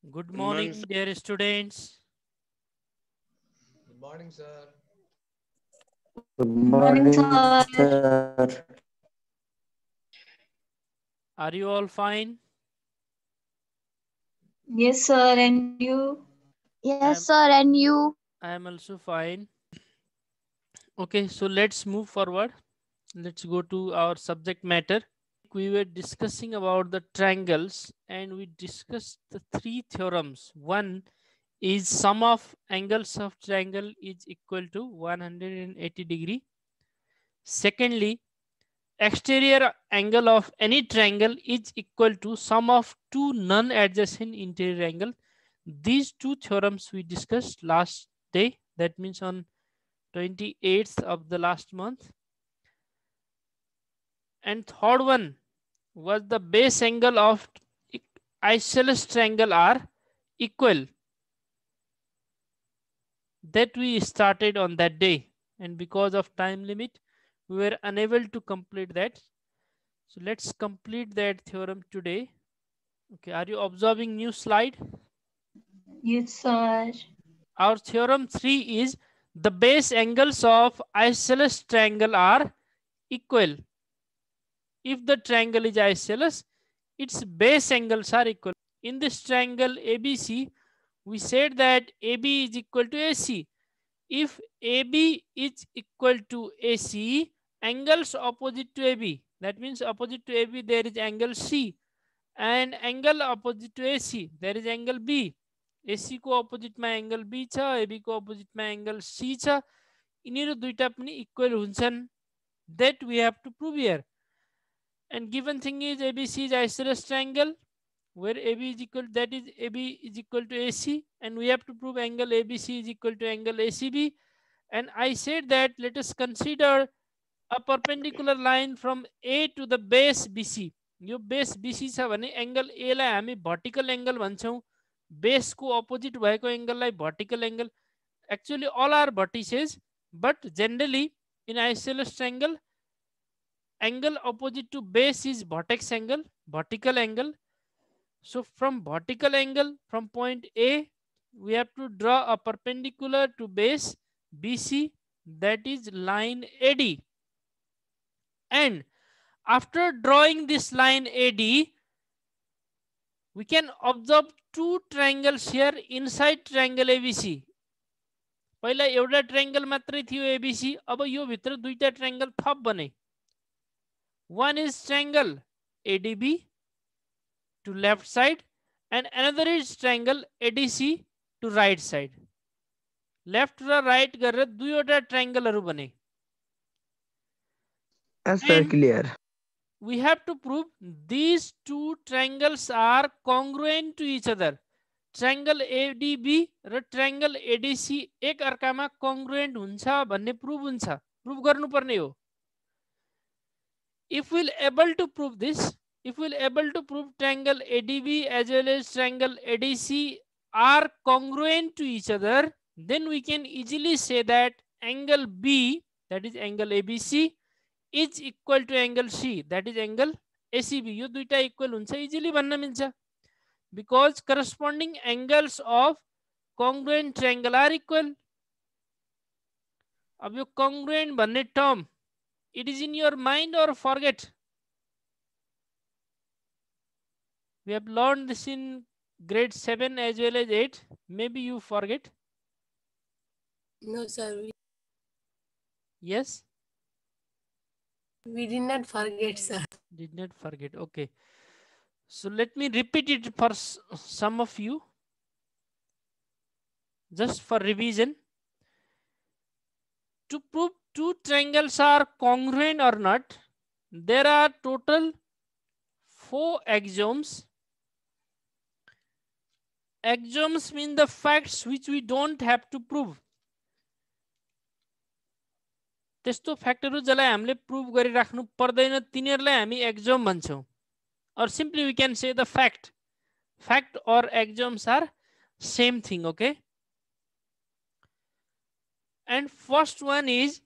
Good Good morning, morning, dear students. Good morning, sir. Good Good morning, morning, sir. sir. Are you all fine? Yes, sir. And you? yes, I'm sir, and you? I'm also fine. Okay, so let's move forward. Let's go to our subject matter. We were discussing about the triangles and we discussed the three theorems. One is sum of angles of triangle is equal to 180 degree. Secondly, exterior angle of any triangle is equal to sum of two non-adjacent interior angle. These two theorems we discussed last day, that means on 28th of the last month. And third one was the base angle of isosceles triangle are equal, that we started on that day, and because of time limit we were unable to complete that. So let's complete that theorem today. Okay, are you observing new slide? Yes, sir. Our theorem 3 is the base angles of isosceles triangle are equal. If the triangle is isosceles, its base angles are equal. In this triangle ABC, we said that AB is equal to AC. If AB is equal to AC, angles opposite to AB, that means opposite to AB there is angle C, and angle opposite to AC there is angle B. AC को opposite मा angle B छ, AB को opposite मा angle C छ, यिनीहरु दुईटा पनि equal हुन्छन्. That we have to prove here. And given thing is ABC is isosceles triangle where AB is equal, that is AB is equal to AC, and we have to prove angle ABC is equal to angle ACB. And I said that let us consider a perpendicular line from A to the base BC. Yo base BC छ भने angle A लाई हामी vertical angle भन्छौं, base को opposite भएको angle lie vertical angle. Actually all are vertices, but generally in isosceles triangle angle opposite to base is vertex angle, vertical angle. So from vertical angle from point A we have to draw a perpendicular to base BC, that is line AD. And after drawing this line AD, we can observe two triangles here inside triangle ABC. पहिला एउटा triangle मात्रै थियो ABC, अब यो भित्र दुईटा triangle थप बने. One is triangle ADB to left side and another is triangle ADC to right side. Left raw right गरेर दुईवटा ट्रायंगलहरु बने. Yes, sir, And clear. we have to prove these two triangles are congruent to each other. Triangle ADB raw triangle ADC एक अर्कामा congruent हुन्छ भन्ने प्रुभ हुन्छ, प्रुभ गर्नुपर्ने हो. If we'll able to prove this, if we'll able to prove triangle ADB as well as triangle ADC are congruent to each other, then we can easily say that angle B, that is angle ABC, is equal to angle C, that is angle ACB. यो दुईटा equal हुन्छ easily भन्न मिल्छ, because corresponding angles of congruent triangle are equal. अब यो congruent भन्ने term, it is in your mind or forget? We have learned this in grade 7 as well as 8. Maybe you forget. No, sir. Yes? We did not forget, sir. Did not forget. Okay. So let me repeat it for some of you, just for revision. To prove two triangles are congruent or not, there are total 4 axioms. Axioms mean the facts which we don't have to prove. त्यस्तो फ्याक्टरहरु जसलाई हामीले प्रुभ गरिराख्नु पर्दैन तिनीहरुलाई हामी Axiom भन्छौं. Or simply we can say the fact. Fact or axioms are same thing, okay? And first one is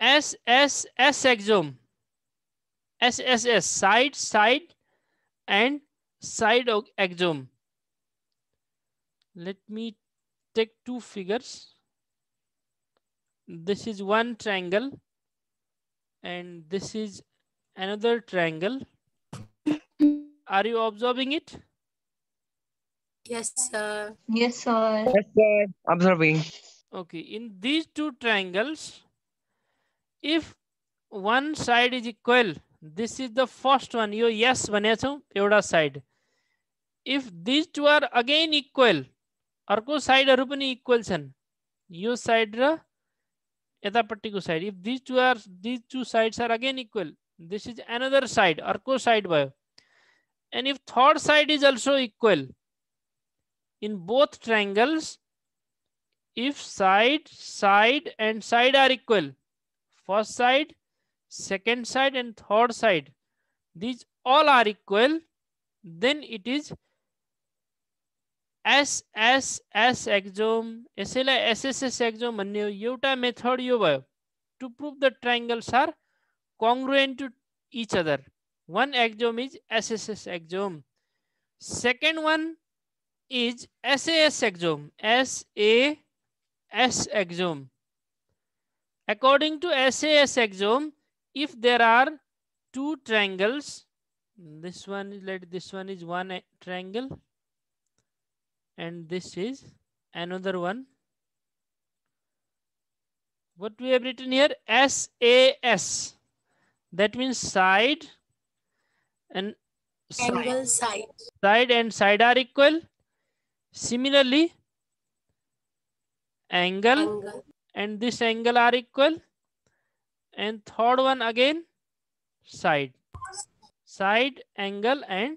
SSS axiom. SSS, side, side and side axiom. Let me take two figures. This is one triangle and this is another triangle. Are you observing it? Yes, sir. Yes, sir. Yes, sir. Observing. Okay, in these two triangles, if one side is equal, this is the first one. Yo yes भनेको छौं एउटा side. If these two are again equal, अर्को साइडहरु पनि equal छन्. यो side र यतापट्टिको side. If these two sides are again equal, this is another side, अर्को side भयो. And if third side is also equal, in both triangles, if side, side and side are equal, first side, second side and third side, these all are equal, then it is SSS axiom. यसैलाई SSS axiom भन्ने हो. एउटा method यो भयो. To prove the triangles are congruent to each other. One axiom is SSS axiom. Second one is SAS axiom. SAS axiom. According to SAS axiom, if there are two triangles, this one is one triangle and this is another one. What we have written here? SAS. That means side and Angle side. side and side are equal. Similarly, angle and this angle are equal. And third one again, side. Side, angle and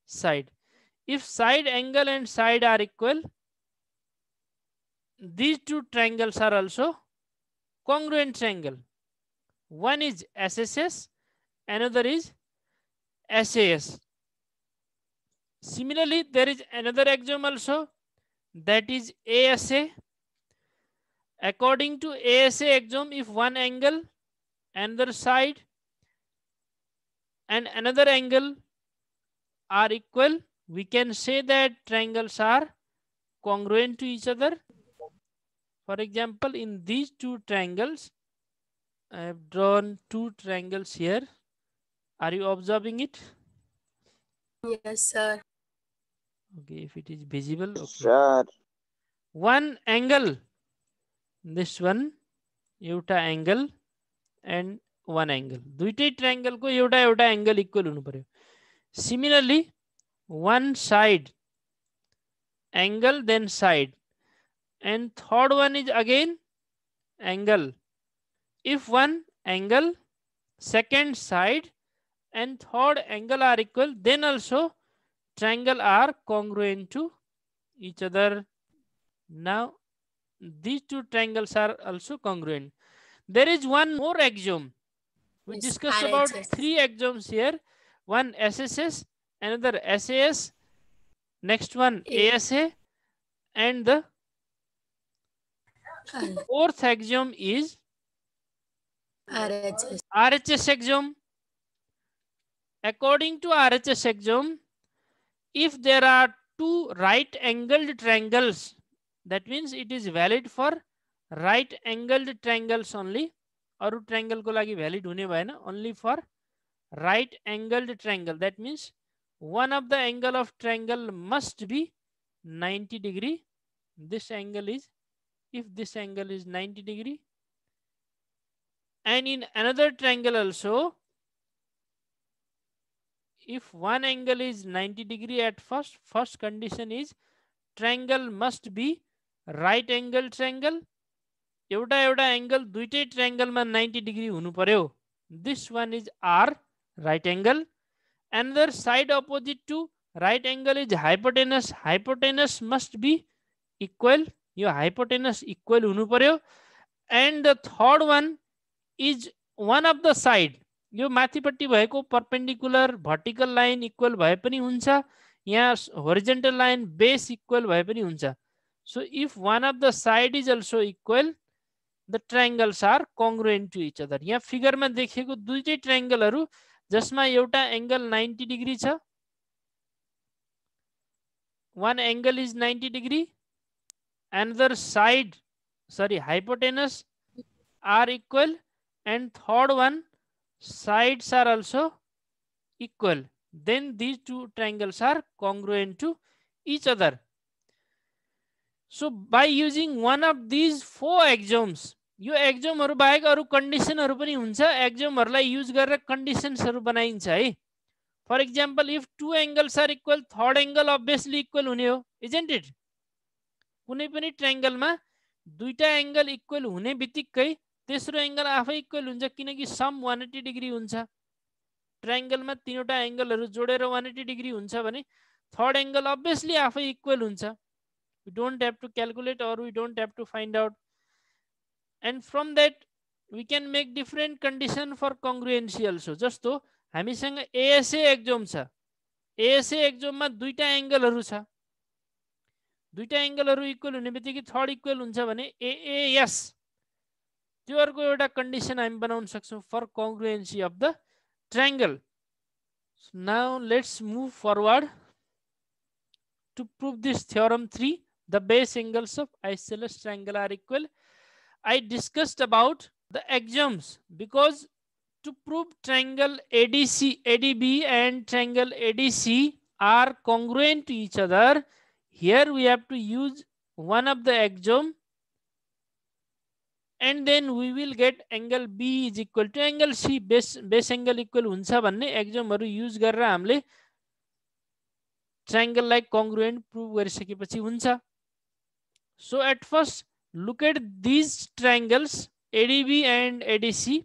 side. If side, angle and side are equal, these two triangles are also congruent triangle. One is SSS, another is SAS. Similarly, there is another axiom also, that is ASA. According to ASA axiom, if one angle, another side and another angle are equal, we can say that triangles are congruent to each other. For example, in these two triangles, I have drawn two triangles here. Are you observing it? Yes, sir. Okay, if it is visible. Okay. Sir. One angle, this one, एउटा angle and one angle. दुईटै triangle को एउटा angle equal हुनु पर्यो. Similarly, one side, angle then side, and third one is again angle. If one angle, second side and third angle are equal, then also triangle are congruent to each other. Now these two triangles are also congruent. There is one more axiom. We Yes, discussed about RHS. three axioms here. One SSS, another SAS, next one ASA, and the fourth axiom is RHS. RHS axiom. According to RHS axiom, if there are two right angled triangles, that means it is valid for right angled triangles only. अरु triangle को लागि valid हुने भएन, only for right angled triangle. That means one of the angle of triangle must be 90 degree. This angle is, if this angle is 90 degree, and in another triangle also, if one angle is 90 degree at first condition is triangle must be right angle triangle. एउटा angle दुईटै triangle मा 90 degree हुनु पर्यो. This one is R, right angle. Another side opposite to right angle is hypotenuse. Hypotenuse must be equal. Yo hypotenuse equal हुनु पर्यो. And the third one is one of the side. यो माथिपट्टि भएको perpendicular vertical line equal भए पनि हुन्छ. यहाँ horizontal line base equal भए पनि हुन्छ. So if one of the side is also equal, the triangles are congruent to each other. यहाँ figure में देखेको दुईटै ट्रायंगलहरु जसमा एउटा एंगल 90 डिग्री छ, one angle is 90 degree another side, sorry, hypotenuse are equal, and third one, sides are also equal, then these two triangles are congruent to each other. So by using one of these four axioms, यो एक्जोमहरु बाहेक अरु कन्डिसनहरु पनि हुन्छ, एक्जोमहरुलाई use गरेर कन्डिसन्सहरु बनाइन्छ है. For example, if two angles are equal, third angle obviously equal हुने हो, इजन्ट इट? कुनै पनि ट्रायंगलमा दुईटा एंगल इक्वल हुने बित्तिकै तेस्रो एंगल आफै इक्वल हुन्छ, किनकि सम 180 डिग्री हुन्छ. ट्रायंगलमा तीनवटा एंगलहरु जोडेर 180 डिग्री हुन्छ भने थर्ड एंगल अब्भियसली आफै इक्वल हुन्छ. We don't have to calculate or we don't have to find out. And from that we can make different condition for congruency also. जस्तो हामीसँग ASA एक्जोम छ. ASA एक्जोममा दुईटा एंगलहरु छ. दुईटा एंगलहरु इक्वल हुने बित्तिकै थर्ड इक्वल हुन्छ भने AAS त्यो अर्को एउटा कन्डिसन हामी बनाउन सक्छौं for congruency of the triangle. So now let's move forward to prove this theorem 3. The base angles of isosceles triangle are equal. I discussed about the axioms because to prove triangle ADB and triangle ADC are congruent to each other, here we have to use one of the axiom, and then we will get angle B is equal to angle C. Base angle equal हुन्छ भन्ने एक्जोमहरु use गरेर हामीले triangle like congruent prove गरिसकेपछि हुन्छ. So at first look at these triangles ADB and ADC.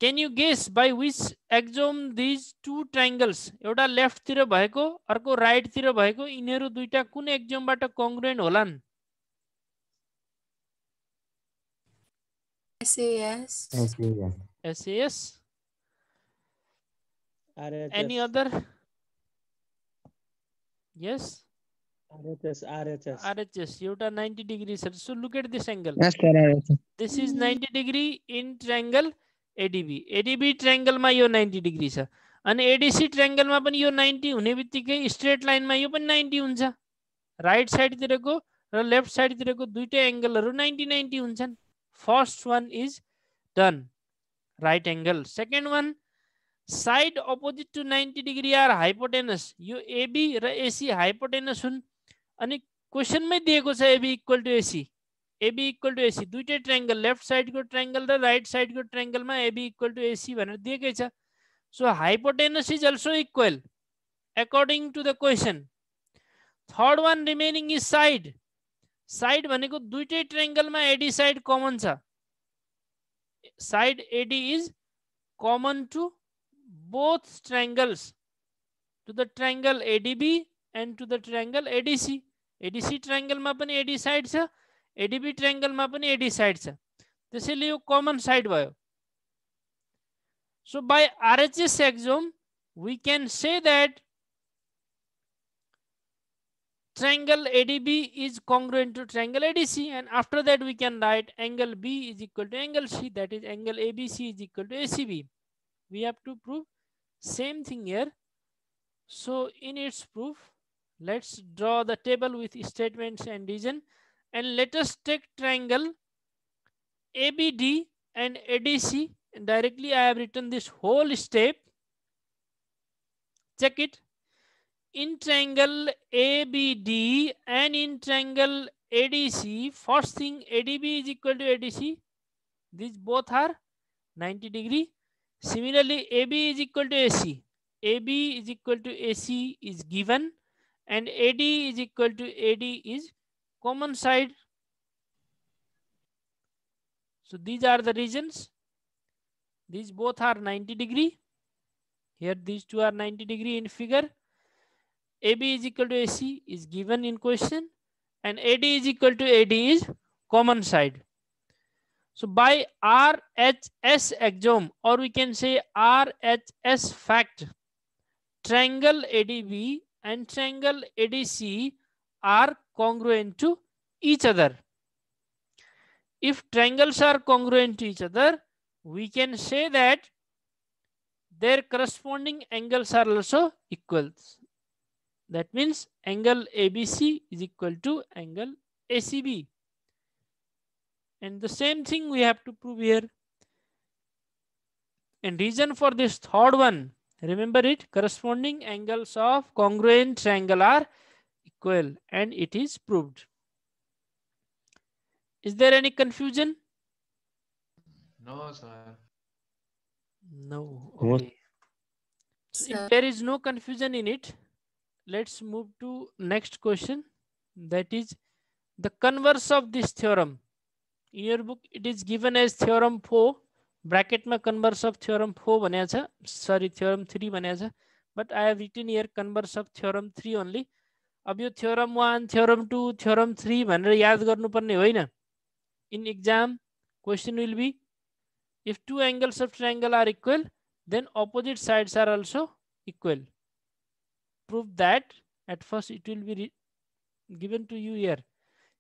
Can you guess by which axiom these two triangles, एउटा left तिर भएको अर्को राइट तिर भएको, यिनीहरु दुईटा कुन एक्जोमबाट congruent होलान्? SAS. SAS. RHS. Any other? Yes. RHS. एउटा 90 degree sir. So look at this angle. Yes, sir. RHS. This is 90 degree in triangle ADB. ADB triangle मा यो 90 degree छ. अनि ADC triangle मा पनि यो 90 हुने बित्तिकै straight line मा यो पनि 90 हुन्छ. राइट साइड तिरको र लेफ्ट साइड तिरको दुईटै एंगलहरु 90 हुन्छन्. First one is done. Right angle. Second one, side opposite to 90 degree are hypotenuse. Yo AB raw AC hypotenuse हुन्. अनि क्वेशन मै दिएको छ AB equal to AC. AB equal to AC. दुईटै triangle, left side को triangle र right side को triangle मा AB equal to AC भनेर दिएकै छ. So hypotenuse is also equal according to the question. Third one remaining is side. Side भनेको दुईटै triangle मा AD side common छ. Side AD is common to both triangles, to the triangle ADB and to the triangle ADC. ADC triangle मा पनि AD side छ, ADB triangle मा पनि AD side छ. त्यसैले यो common side भयो. So by RHS axiom we can say that triangle ADB is congruent to triangle ADC, and after that we can write angle B is equal to angle C, that is angle ABC is equal to ACB. We have to prove same thing here. So in its proof, let's draw the table with statements and region, and let us take triangle ABD and ADC. And directly I have written this whole step. Check it. In triangle ABD and in triangle ADC, first thing ADB is equal to ADC. These both are 90 degree. Similarly, AB is equal to AC. AB is equal to AC is given, and AD is equal to AD is common side. So these are the regions. These both are 90 degree. Here these two are 90 degree in figure. AB is equal to AC is given in question, and AD is equal to AD is common side. So by RHS axiom, or we can say RHS fact, triangle ADB and triangle ADC are congruent to each other. If triangles are congruent to each other, we can say that their corresponding angles are also equal. That means angle ABC is equal to angle ACB. And the same thing we have to prove here. And reason for this third one, remember it, corresponding angles of congruent triangle are equal, and it is proved. Is there any confusion? No, sir. No. No. Okay. So if there is no confusion in it, let's move to next question. That is the converse of this theorem. In your book, it is given as theorem 4. Bracket में converse of theorem 4 बनिया छ, sorry theorem 3 बनिया छ, but I have written here converse of theorem 3 only. अब यो theorem 1, theorem 2, theorem 3 भनेर याद गर्नुपर्ने होइन. In exam, question will be, if two angles of triangle are equal, then opposite sides are also equal. Prove that. At first it will be given to you here.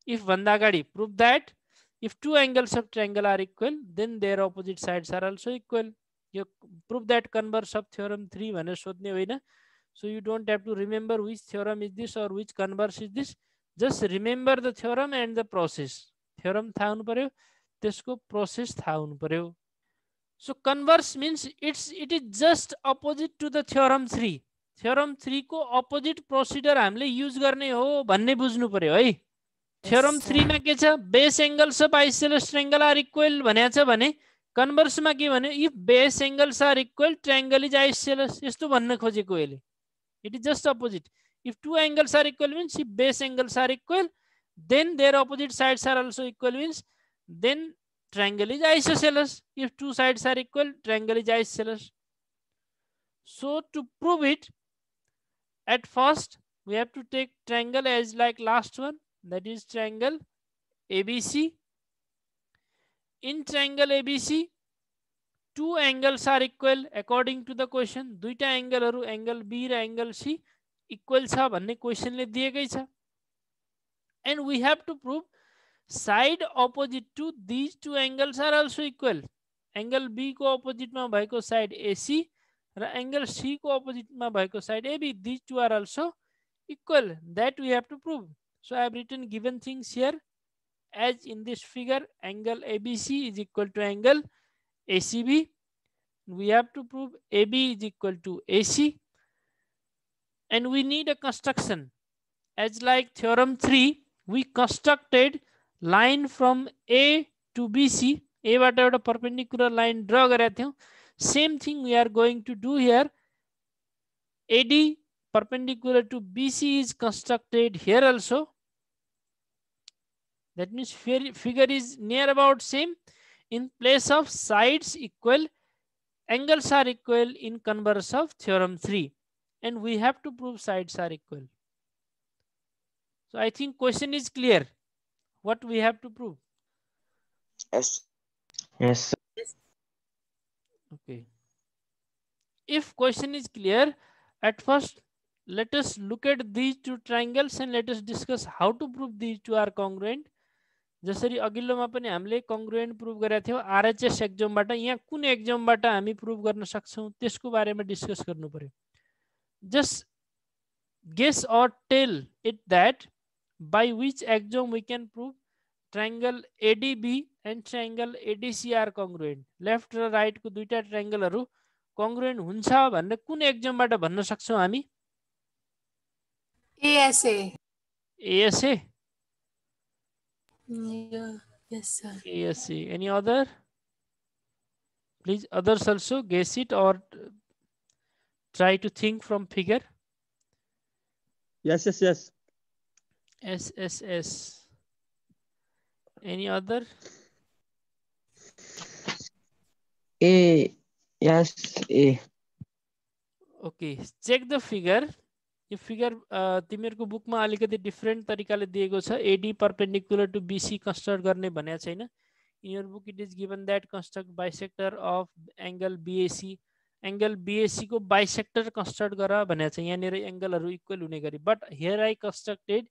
If भन्दा अगाडि prove that if two angles of triangle are equal, then their opposite sides are also equal. You prove that converse of theorem 3 भनेर सोध्ने होइन. So you don't have to remember which theorem is this or which converse is this. Just remember the theorem and the process. Theorem थाहा हुनु पर्यो, त्यसको process थाहा हुनु पर्यो. So converse means it is just opposite to the theorem 3. Theorem 3 को opposite procedure हामीले use गर्ने हो भन्ने बुझ्नु पर्यो है. Theorem 3 मा के छ, base angles of isosceles triangle are equal भनेको छ भने converse मा के भन्यो, if base angles are equal, triangle is isosceles. यस्तो भन्न खोजेको यसले. It is just opposite. If two angles are equal means if base angles are equal, then their opposite sides are also equal means then triangle is isosceles. If two sides are equal, triangle is isosceles. So to prove it, at first we have to take triangle as like last one, that is triangle ABC. In triangle ABC, two angles are equal according to the question. दुईटा एंगलहरु angle B र angle C equal छ भन्ने question ले दिएकै छ. And we have to prove side opposite to these two angles are also equal. Angle B को opposite मा भएको side AC र angle C को opposite मा भएको side AB, these two are also equal. That we have to prove. So I have written given things here as in this figure. Angle ABC is equal to angle ACB. We have to prove AB is equal to AC. And we need a construction. As like theorem 3, we constructed line from A to BC. A बाट एउटा perpendicular line draw गरेका थियौं. Same thing we are going to do here. AD perpendicular to BC is constructed here also. That means figure is near about same. In place of sides equal, angles are equal in converse of theorem 3. And we have to prove sides are equal. So I think question is clear. What we have to prove? Yes. Yes. Okay. If question is clear, at first let us look at these two triangles and let us discuss how to prove these two are congruent. जसरी अघिल्लोमा पनि हामीले congruent प्रुभ गरेका थियौं RHS एक्जामबाट. यहाँ कुन एक्जामबाट हामी प्रुभ गर्न सक्छौं त्यसको बारेमा डिस्कस गर्नु पर्यो. Just guess or tell it that by which exam we can prove triangle ADB and triangle ADC are congruent. Left raw right को दुईटा ट्रायंगलहरु congruent हुन्छ भन्ने कुन एक्जामबाट भन्न सक्छौं हामी? ASA. ASA? Yeah. Yes, sir. ASA. Any other? Please, others also guess it or try to think from figure. Yes, yes, yes. SSS. Any other? A. Yes, A. Okay, check the figure. यो figure तिमीहरुको बुकमा अलिकति different तरिकाले दिएको छ. AD perpendicular to BC construct गर्ने भनेको छैन. In your book it is given that construct bisector of angle BAC. Angle BAC को bisector construct गर भनेको छ. यहाँनिर एंगलहरु इक्वल हुने गरी. But here I constructed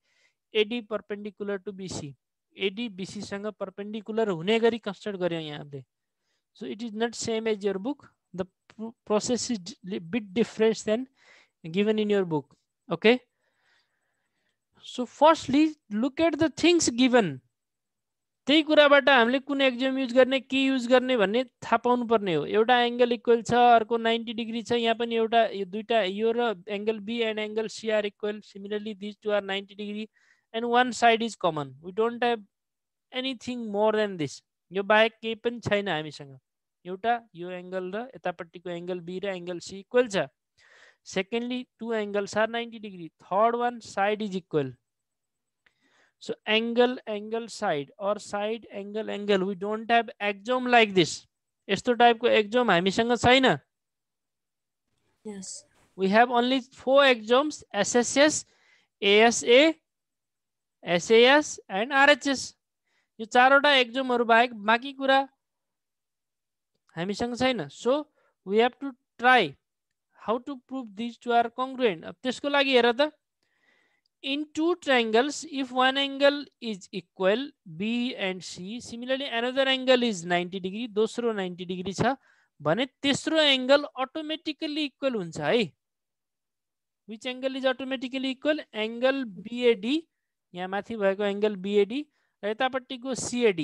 AD perpendicular to BC. AD BC सँग perpendicular हुने गरी construct गर्यो यहाँ हामीले. So it is not same as your book. The process is bit different than given in your book. Okay. So firstly look at the things given. त्यही कुराबाट हामीले कुन Axiom use गर्ने के युज गर्ने भन्ने थाहा पाउनु पर्ने हो. एउटा एंगल इक्वल छ, अर्को 90 डिग्री छ, यहाँ पनि एउटा यो दुईटा यो र angle B and angle C are equal. Similarly this two are 90 degree and one side is common. We don't have anything more than this. यो बाहेक केही पनि छैन हामीसँग. एउटा यो एंगल र यतापट्टिको एंगल बी र एंगल सी इक्वल छ. Secondly two angles are 90 degree. Third one side is equal. So angle, angle, side or side, angle, angle. We don't have axiom like this. यस्तो टाइपको एक्जियोम हामीसँग छैन. Yes. We have only 4 axioms: SSS, ASA, SAS and RHS. यो चारवटा एक्जियोमहरु बाहेक बाँकी कुरा हामीसँग छैन. So we have to try how to prove these two are congruent. अब त्यसको लागि हेर त. In two triangles, if one angle is equal, B and C, similarly another angle is 90 degree, दोस्रो 90 degree छ भने तेस्रो angle automatically equal हुन्छ है. Which angle is automatically equal? Angle BAD, यहाँ माथि भएको angle BAD र यतापट्टिको CAD.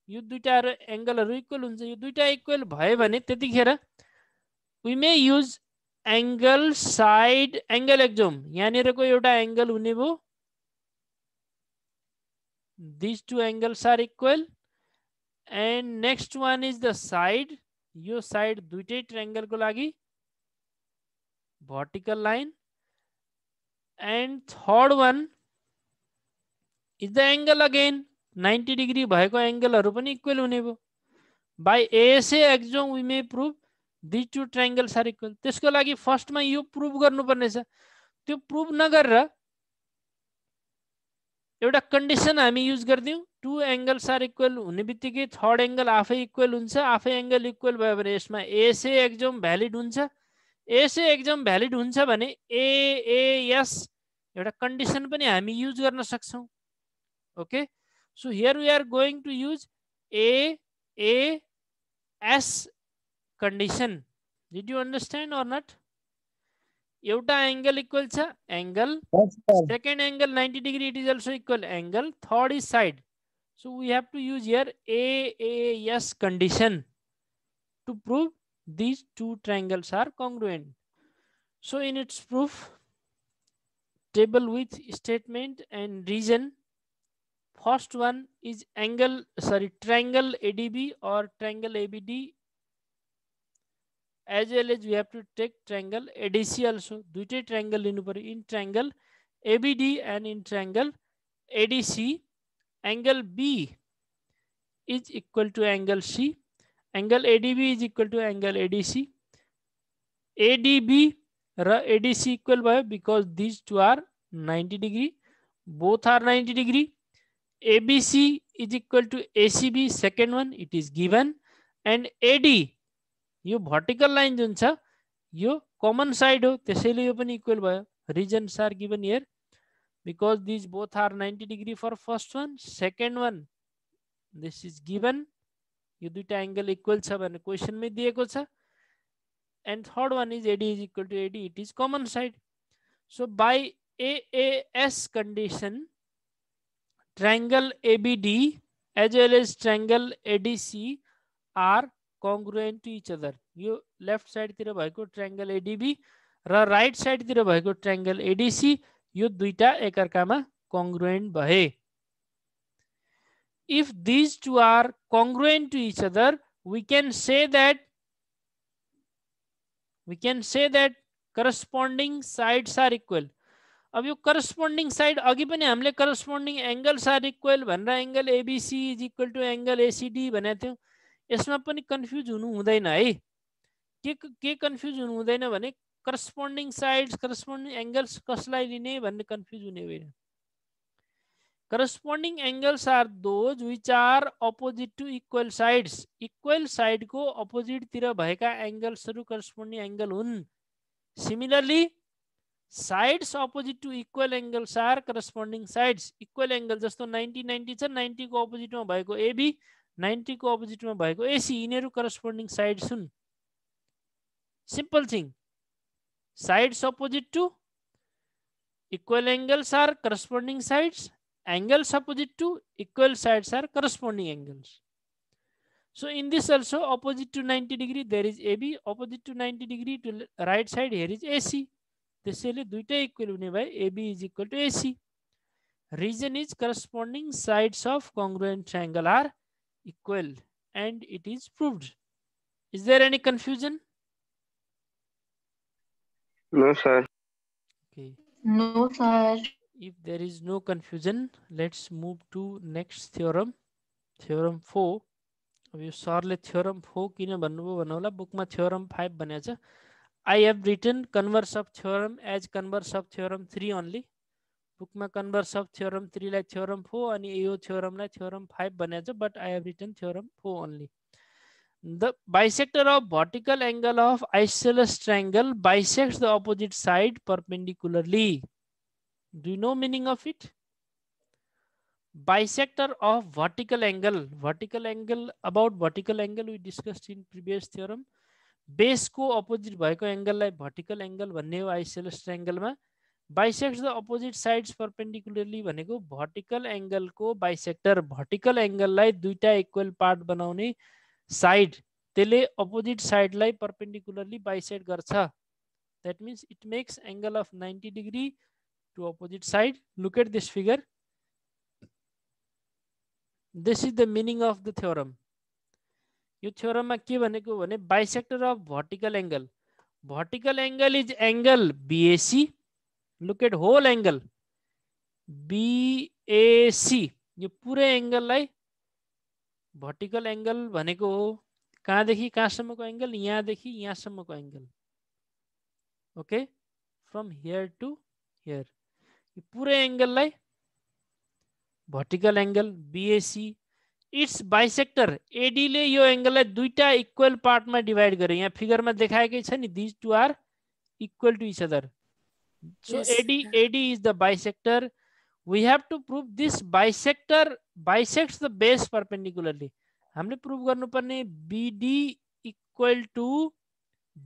यो दुईटा एंगलहरु इक्वल हुन्छ. यो दुईटा इक्वल भयो भने त्यतिखेर we may use angle side angle axiom. यहाँनिरको एउटा एंगल हुने भो. These two angles are equal and next one is the side. Yo side दुईटै ट्रायंगल को लागि vertical line and third one is the angle again 90 degree भएको एंगलहरु पनि इक्वल हुने भो. By ASA axiom we may prove these two triangles are equal. त्यसको लागि फर्स्टमा यो प्रुभ गर्नुपर्ने छ. त्यो प्रुभ नगरेर एउटा कन्डिसन हामी युज गर्दियौ. टु एंगल्स आर इक्वल हुनेबित्तिकै थर्ड एंगल आफै इक्वल हुन्छ. आफै एंगल इक्वल भयो भने यसमा एएसए एक्जियोम भ्यालिड हुन्छ. एएसए एक्जियोम भ्यालिड हुन्छ भने एएएस एउटा कन्डिसन पनि हामी युज गर्न सक्छौं. Okay, so here we are going to use AAS condition. Did you understand or not? एउटा एंगल इक्वल छ angle. Second angle 90 degree, it is also equal angle. Third is side. So we have to use here AAS condition to prove these two triangles are congruent. So in its proof, table with statement and reason. First one is triangle ADB or triangle ABD. As well as we have to take triangle ADC also. दुईटै triangle लिनु पर्यो. In triangle ABD and in triangle ADC, angle B is equal to angle C. Angle ADB is equal to angle ADC. ADB raw ADC equal भयो because these two are 90 degree. Both are 90 degree. ABC is equal to ACB. Second one it is given. And AD yo vertical line जुन छ यो common side हो, त्यसैले यो पनि equal भयो. Reasons are given here because these both are 90 degree for first one. Second one this is given. यो दुईटा angle equal छ भने question मै दिएको छ. And third one is AD is equal to AD. It is common side. So by AAS condition, triangle ABD as well as triangle ADC are congruent to each other. Yo left side तिर भएको triangle ADB र right side तिर भएको triangle ADC यो दुईटा एकअर्कामा congruent भए. If these two are congruent to each other, we can say that corresponding sides are equal. अब यो corresponding side अघि पनि हामीले corresponding angles are equal भनेर angle ABC is equal to angle ACD भनेको थियौ. यसमा पनि कन्फ्युज हुनु हुँदैन है. के कन्फ्युज हुनु हुँदैन भने corresponding sides, corresponding angles कसलाई लिने भन्ने कन्फ्युज हुने होइन. Corresponding angles are those which are opposite to equal sides. Equal side को opposite तिर भएका angles हरु corresponding angle हुन्. Similarly, sides opposite to equal angles are corresponding sides. Equal angle जस्तो 90-90 छ, 90 को opposite मा भएको AB, 90 को opposite मा भएको AC, यिनीहरु corresponding sides हुन्. Simple thing. Sides opposite to Equal angles are corresponding sides. Angles opposite to equal sides are corresponding angles. So in this also, opposite to 90 degree there is AB, opposite to 90 degree to right side here is AC. त्यसैले दुईटै equal हुने भए AB is equal to AC. Reason is corresponding sides of congruent triangle are equal and it is proved. Is there any confusion? No, sir. Okay. No, sir. If there is no confusion, let's move to next theorem. Theorem 4. अब यो सरले theorem 4 किन भन्नुभयो भन्नु होला, बुकमा theorem 5 भनेको छ. I have written converse of theorem as converse of theorem 3 only. बुकमा converse of theorem 3 lie theorem 4 अनि यो theorem लाई theorem 5 भनेको छ, but I have written theorem 4 only. The bisector of vertical angle of isosceles triangle bisects the opposite side perpendicularly. Do you know meaning of it? Bisector of vertical angle. Vertical angle, about vertical angle we discussed in previous theorem. Base को opposite भएको angle लाई vertical angle भन्ने हो isosceles triangle मा. Bisects the opposite sides perpendicularly भनेको vertical angle को bisector. Vertical angle लाई दुईटा equal part बनाउने side त्यसले opposite side लाई perpendicularly bisect गर्छ. That means it makes angle of 90 degree to opposite side. Look at this figure. This is the meaning of the theorem. Yo theorem मा के भनेको भने bisector of vertical angle. Vertical angle is angle BAC. Look at whole angle BAC. यो पुरै angle लाई vertical angle भनेको हो. कहाँदेखि कहाँसम्मको angle? यहाँदेखि यहाँसम्मको angle. Okay, from here to here. यो पुरै angle लाई vertical angle BAC. Its bisector AD ले यो angle लाई दुईटा equal part मा divide गरे. यहाँ figure मा देखाएकै छ नि, these two are equal to each other. So Yes. AD is the bisector. We have to prove this bisector bisects the base perpendicularly. हामीले प्रुभ गर्नुपर्ने BD equal to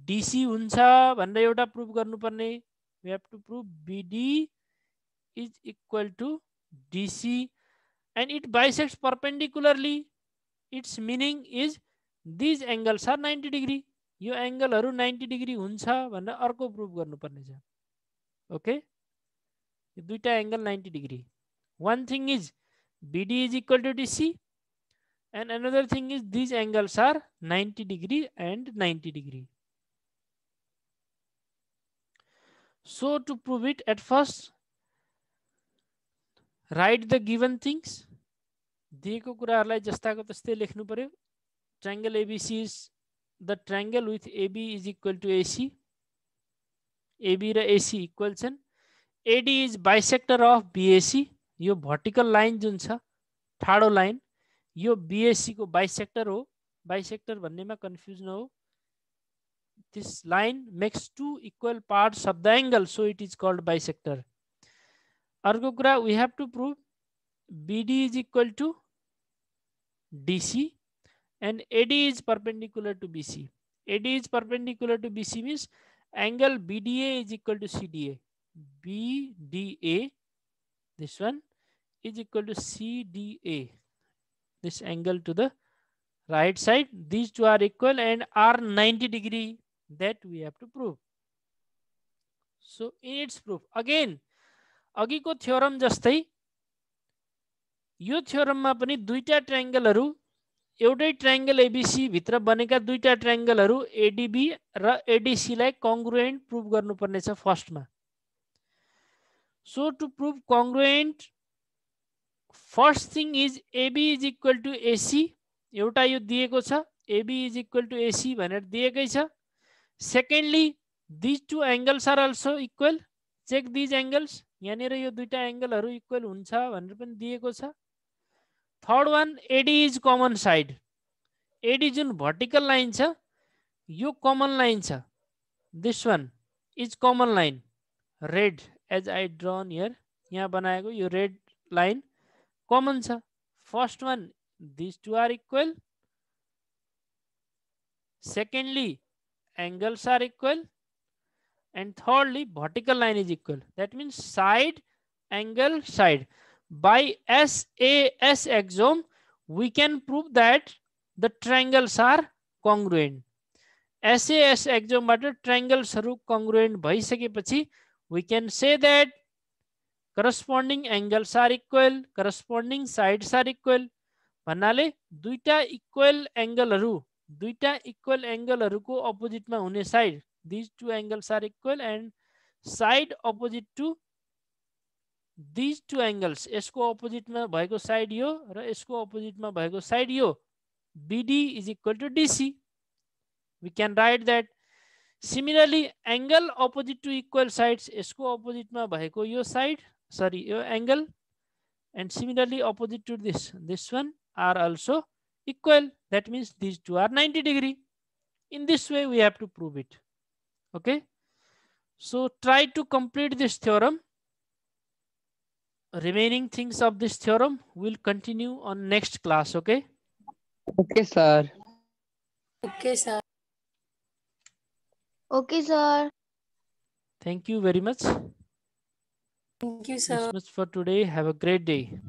DC हुन्छ भनेर एउटा प्रुभ गर्नुपर्ने. We have to prove BD is equal to DC and it bisects perpendicularly. Its meaning is these angles are 90 degree. Yo एंगलहरु 90 degree हुन्छ भनेर अर्को प्रुभ गर्नुपर्ने छ. Okay, यो दुईटा angle 90 degree. One thing is BD is equal to DC and another thing is these angles are 90 degree and 90 degree. So to prove it, at first write the given things. दिएको कुराहरुलाई जस्ताको तस्तै लेख्नु पर्यो. Triangle ABC is the triangle with AB is equal to AC. AB raw AC equal छन्. AD is bisector of BAC. Yo vertical line जुन छ ठाडो line यो BAC को bisector हो. Bisector भन्नेमा confuse नहो. This line makes two equal parts of the angle, so it is called bisector. अर्को कुरा, we have to prove BD is equal to DC and AD is perpendicular to BC. AD is perpendicular to BC means angle BDA is equal to CDA. BDA, this one, is equal to CDA. This angle to the right side. These two are equal and are 90 degree. That we have to prove. So in its proof, again, अघिको theorem जस्तै यो theorem मा पनि दुईटा ट्रायंगलहरु एउटै triangle ABC भित्र बनेका दुईटा ट्रायंगलहरु ADB र ADC लाई congruent प्रुभ गर्नुपर्ने छ फर्स्ट मा. So to prove congruent, first thing is AB is equal to AC. एउटा यो दिएको छ AB is equal to AC भनेर दिएकै छ. Secondly, these two angles are also equal. Check these angles. यहाँनिर यो दुईटा एंगलहरु इक्वल हुन्छ भनेर पनि दिएको छ. Third one, AD is common side. AD Jun vertical line छ यो common line छ. This one is common line. Red as I drawn here. यहाँ बनाएको यो red line common छ. First one, these two are equal. Secondly, angles are equal. And thirdly, vertical line is equal. That means side, angle, side. By SAS axiom, we can prove that the triangles are congruent. SAS axiom बाट triangles हरु congruent भइसकेपछि we can say that corresponding angles are equal, corresponding sides are equal. भन्नाले दुईटा equal एंगलहरुको अपोजिटमा हुने side, these two angles are equal and side opposite to these two angles, यसको अपोजिटमा भएको side यो र यसको अपोजिटमा भएको side yo, BD is equal to DC. We can write that. Similarly, angle opposite to equal sides, यसको अपोजिटमा भएको यो साइड, यो angle, and similarly opposite to this one are also equal. That means these two are 90 degree. In this way we have to prove it. Okay, so try to complete this theorem. Remaining things of this theorem will continue on next class. Okay. Okay, sir. Okay, sir. Okay, sir. Thank you very much. Thank you, sir. This much for today. Have a great day.